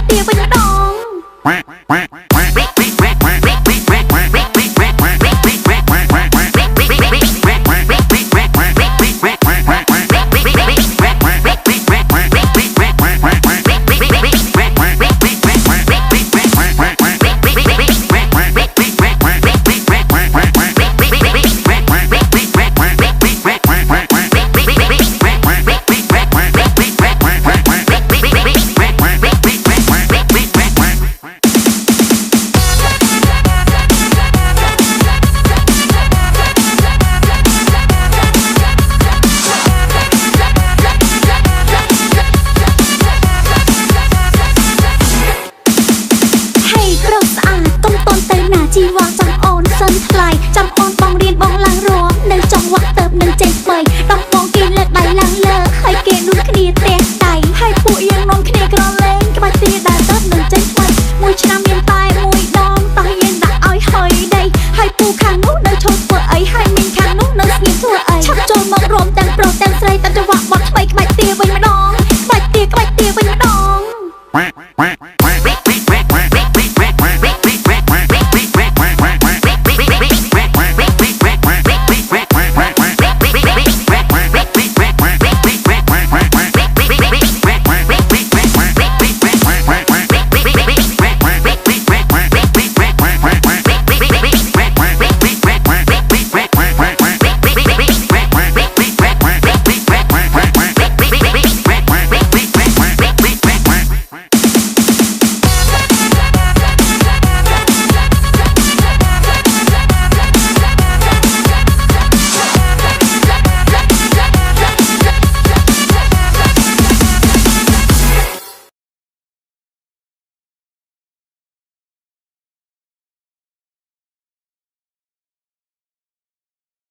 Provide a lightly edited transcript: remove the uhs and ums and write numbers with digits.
ទៀវវិញម្ដងជីវ៉ាចាំអូនសិនថ្លៃចាំអូនបងរៀនបងឡើងរំនៅចង់វ៉ាក់ទៅនឹងចេញថ្មីដល់បងគេលើកដៃឡើងលើហើយគេនួនគ្នាទេដៃហើយពួកយើងនាំគ្នាក្រឡេងក្បាច់ទីដែលទៅនឹងចេញថ្មីមួយឆ្នាំមានតែមួយដងតោះយើងដាក់ឲ្យហើយដីហើយពូខាងនោះនៅឈប់ធ្វើអីហើយមីងខាងនោះនៅស្ងៀមធ្វើអីឆាប់ចូលមករំទាំងប្រុសទាំងស្រីតាមចង្វាក់បត់ថ្មីក្បាច់ទីវិញម្ដងក្បាច់ទីវិញម្ដង